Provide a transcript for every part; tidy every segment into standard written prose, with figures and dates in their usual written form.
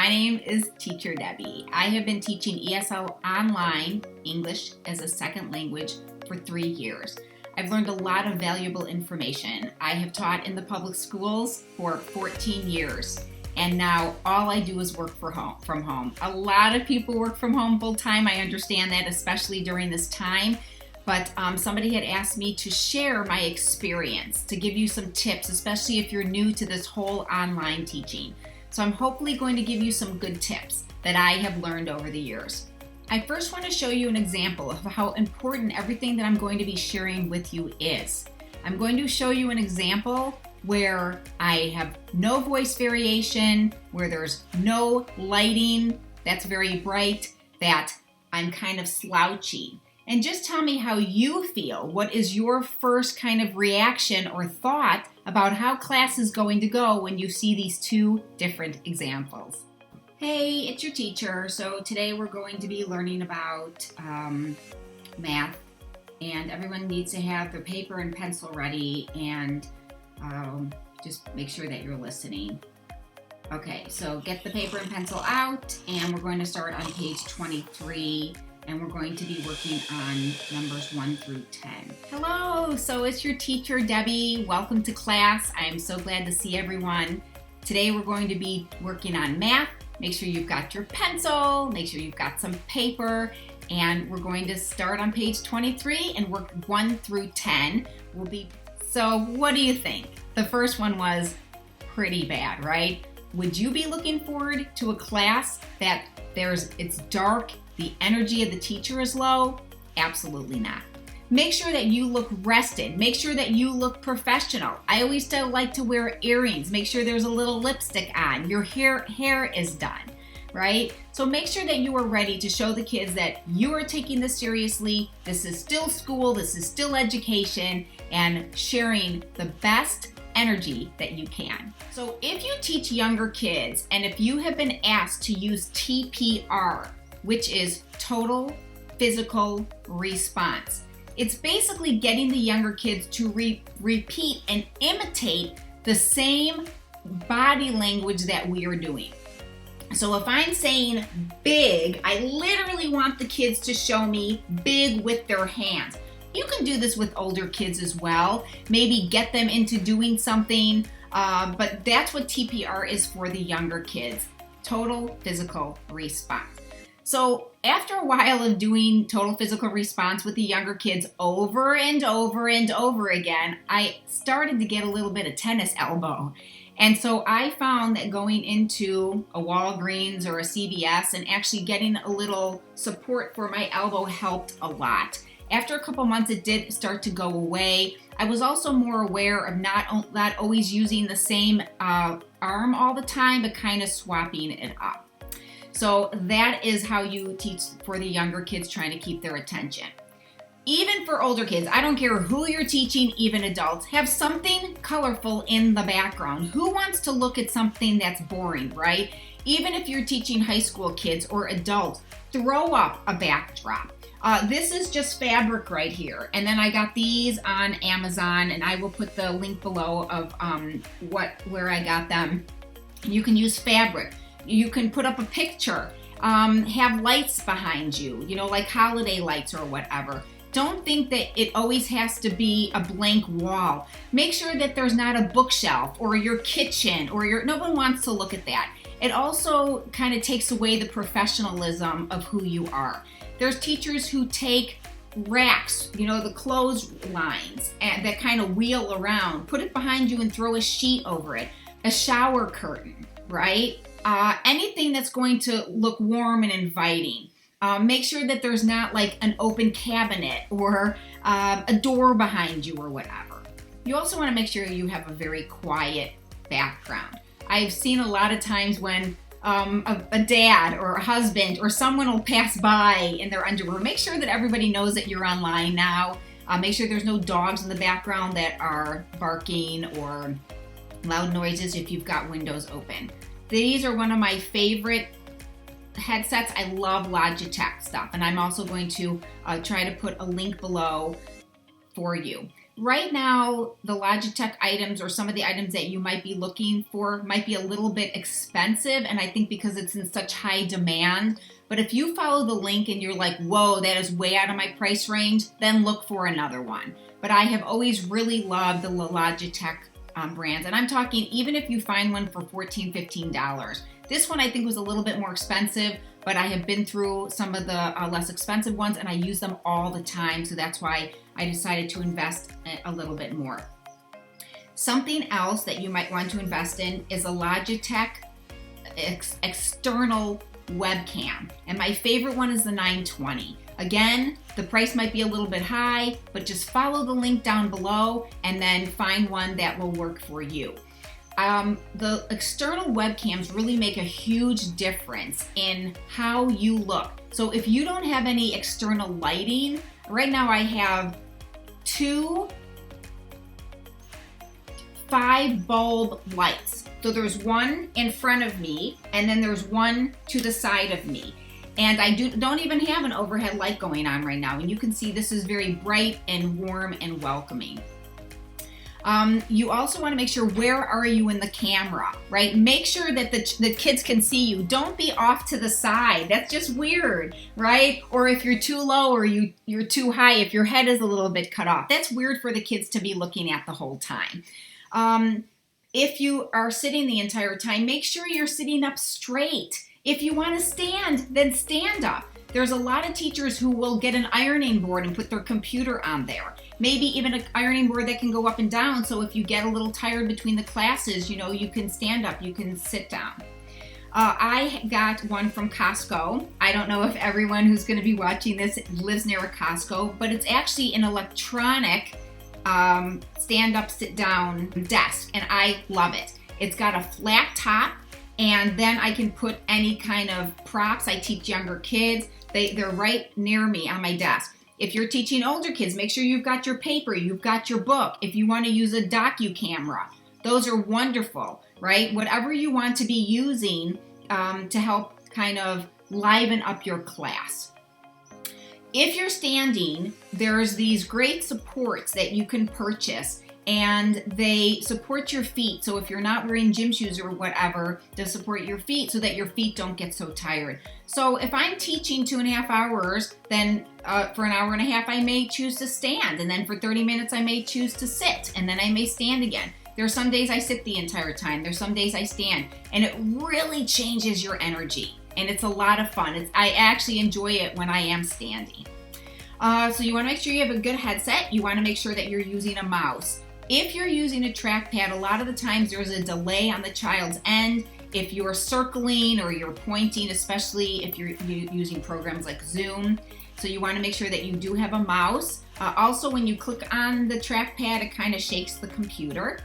My name is Teacher Debbie. I have been teaching ESL online, English as a second language, for 3 years. I've learned a lot of valuable information. I have taught in the public schools for 14 years, and now all I do is work from home. A lot of people work from home full time. I understand that, especially during this time. But somebody had asked me to share my experience, to give you some tips, especially if you're new to this whole online teaching. So I'm hopefully going to give you some good tips that I have learned over the years. I first want to show you an example of how important everything that I'm going to be sharing with you is. I'm going to show you an example where I have no voice variation, where there's no lighting that's very bright, that I'm kind of slouchy. And just tell me how you feel. What is your first kind of reaction or thought about how class is going to go when you see these two different examples? Hey, it's your teacher. So today we're going to be learning about math, and everyone needs to have their paper and pencil ready, and just make sure that you're listening. Okay, so get the paper and pencil out, and we're going to start on page 23. And we're going to be working on numbers 1 through 10. Hello, so it's your teacher, Debbie. Welcome to class. I am so glad to see everyone. Today we're going to be working on math. Make sure you've got your pencil, make sure you've got some paper, and we're going to start on page 23 and work 1 through 10. So what do you think? The first one was pretty bad, right? Would you be looking forward to a class that it's dark, the energy of the teacher is low? Absolutely not. Make sure that you look rested. Make sure that you look professional. I always still like to wear earrings. Make sure there's a little lipstick on. Your hair is done, right? So make sure that you are ready to show the kids that you are taking this seriously. This is still school. This is still education, and sharing the best energy that you can. So if you teach younger kids, and if you have been asked to use TPR, which is total physical response, it's basically getting the younger kids to repeat and imitate the same body language that we are doing. So if I'm saying big, I literally want the kids to show me big with their hands. You can do this with older kids as well. Maybe get them into doing something, but that's what TPR is for the younger kids, total physical response. So after a while of doing total physical response with the younger kids over and over and over again, I started to get a little bit of tennis elbow. And so I found that going into a Walgreens or a CVS and actually getting a little support for my elbow helped a lot. After a couple months, it did start to go away. I was also more aware of not always using the same arm all the time, but kind of swapping it up. So that is how you teach for the younger kids, trying to keep their attention. Even for older kids, I don't care who you're teaching, even adults, have something colorful in the background. Who wants to look at something that's boring, right? Even if you're teaching high school kids or adults, throw up a backdrop. This is just fabric right here. And then I got these on Amazon, and I will put the link below of where I got them. You can use fabric. You can put up a picture, have lights behind you, like holiday lights or whatever. Don't think that it always has to be a blank wall. Make sure that there's not a bookshelf or your kitchen no one wants to look at that. It also kind of takes away the professionalism of who you are. There's teachers who take racks, the clothes lines, and that kind of wheel around, put it behind you and throw a sheet over it, a shower curtain, right? Anything that's going to look warm and inviting. Make sure that there's not like an open cabinet or a door behind you or whatever. You also want to make sure you have a very quiet background. I've seen a lot of times when a dad or a husband or someone will pass by in their underwear. Make sure that everybody knows that you're online now. Make sure there's no dogs in the background that are barking or loud noises if you've got windows open. These are one of my favorite headsets. I love Logitech stuff, and I'm also going to try to put a link below for you. right now, the Logitech items or some of the items that you might be looking for might be a little bit expensive, and I think because it's in such high demand. But if you follow the link and you're like, whoa, that is way out of my price range, then look for another one. But I have always really loved the Logitech brands. And I'm talking even if you find one for $14, $15. This one I think was a little bit more expensive, but I have been through some of the less expensive ones and I use them all the time. So that's why I decided to invest a little bit more. Something else that you might want to invest in is a Logitech external webcam. And my favorite one is the 920. Again, the price might be a little bit high, but just follow the link down below and then find one that will work for you. The external webcams really make a huge difference in how you look. So if you don't have any external lighting, right now I have 2 5-bulb lights. So there's one in front of me and then there's one to the side of me. And I don't even have an overhead light going on right now. And you can see this is very bright and warm and welcoming. You also want to make sure, where are you in the camera, right? Make sure that the kids can see you. Don't be off to the side. That's just weird, right? Or if you're too low or you're too high, if your head is a little bit cut off, that's weird for the kids to be looking at the whole time. If you are sitting the entire time, make sure you're sitting up straight. If you want to stand, then stand up. There's a lot of teachers who will get an ironing board and put their computer on there. Maybe even an ironing board that can go up and down, so if you get a little tired between the classes, you know, you can stand up, you can sit down. I got one from Costco. I don't know if everyone who's going to be watching this lives near a Costco, but it's actually an electronic stand-up, sit-down desk, and I love it. It's got a flat top, and then I can put any kind of props. I teach younger kids. They're right near me on my desk. If you're teaching older kids, make sure you've got your paper, you've got your book. If you want to use a docu-camera, those are wonderful, right? Whatever you want to be using to help kind of liven up your class. If you're standing, there's these great supports that you can purchase, and they support your feet. So if you're not wearing gym shoes or whatever, to support your feet so that your feet don't get so tired. So if I'm teaching 2.5 hours, then for an hour and a half, I may choose to stand. And then for 30 minutes, I may choose to sit. And then I may stand again. There are some days I sit the entire time. There's some days I stand. And it really changes your energy. And it's a lot of fun. I actually enjoy it when I am standing. So you want to make sure you have a good headset. You want to make sure that you're using a mouse. If you're using a trackpad, a lot of the times there's a delay on the child's end. If you're circling or you're pointing, especially if you're using programs like Zoom. So you want to make sure that you do have a mouse. Also, when you click on the trackpad, it kind of shakes the computer.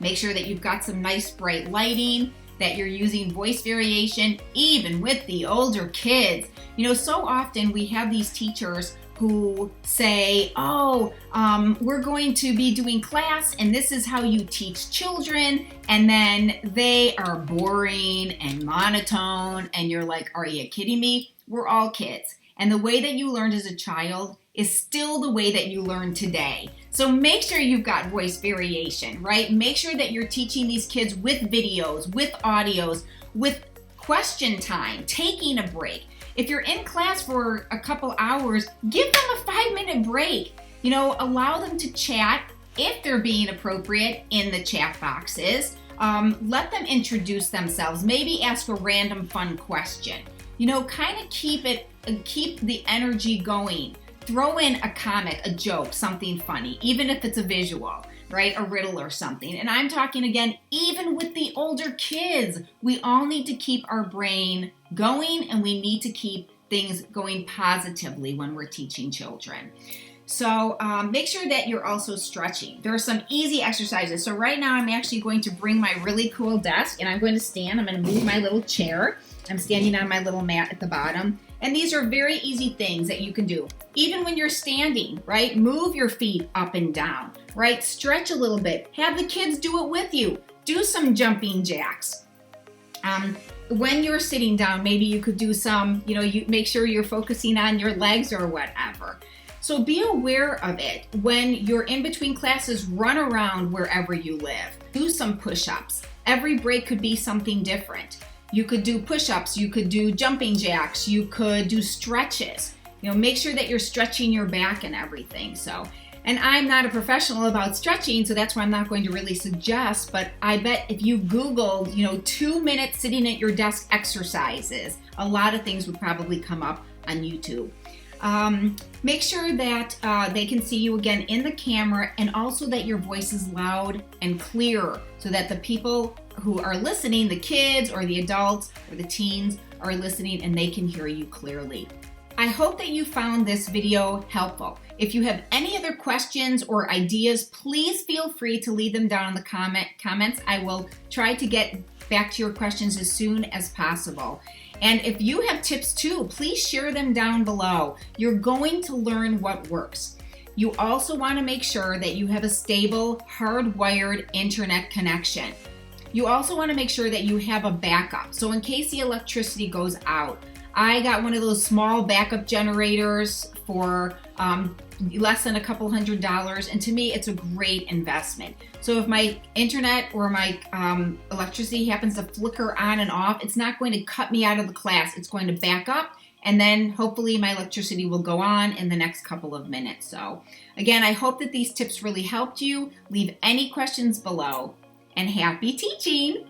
Make sure that you've got some nice bright lighting, that you're using voice variation, even with the older kids. You know, so often we have these teachers who say, we're going to be doing class and this is how you teach children, and then they are boring and monotone, and you're like, are you kidding me? We're all kids. And the way that you learned as a child is still the way that you learn today. So make sure you've got voice variation, right? Make sure that you're teaching these kids with videos, with audios, with question time, taking a break. If you're in class for a couple hours, give them a 5-minute break. You know, allow them to chat if they're being appropriate in the chat boxes. Let them introduce themselves. Maybe ask a random fun question. You know, kind of keep the energy going. Throw in a comic, a joke, something funny, even if it's a visual, right? A riddle or something. And I'm talking again, even with the older kids, we all need to keep our brain going, and we need to keep things going positively when we're teaching children. So make sure that you're also stretching. There are some easy exercises. So right now I'm actually going to bring my really cool desk, and I'm going to stand. I'm going to move my little chair. I'm standing on my little mat at the bottom. And these are very easy things that you can do. Even when you're standing, right? Move your feet up and down, right? Stretch a little bit. Have the kids do it with you. Do some jumping jacks. When you're sitting down, maybe you could do some, you make sure you're focusing on your legs or whatever. So be aware of it. When you're in between classes, run around wherever you live. Do some push-ups. Every break could be something different. You could do push-ups, you could do jumping jacks, you could do stretches. Make sure that you're stretching your back and everything. And I'm not a professional about stretching, so that's why I'm not going to really suggest, but I bet if you Googled, 2 minutes sitting at your desk exercises, a lot of things would probably come up on YouTube. Make sure that they can see you again in the camera, and also that your voice is loud and clear so that the people who are listening, the kids or the adults or the teens, are listening and they can hear you clearly. I hope that you found this video helpful. If you have any other questions or ideas, please feel free to leave them down in the comments. I will try to get back to your questions as soon as possible. And if you have tips too, please share them down below. You're going to learn what works. You also want to make sure that you have a stable, hardwired internet connection. You also want to make sure that you have a backup. So in case the electricity goes out, I got one of those small backup generators for less than a couple $100, and to me it's a great investment. So if my internet or my electricity happens to flicker on and off, it's not going to cut me out of the class. It's going to back up, and then hopefully my electricity will go on in the next couple of minutes. So again, I hope that these tips really helped you. Leave any questions below, and happy teaching!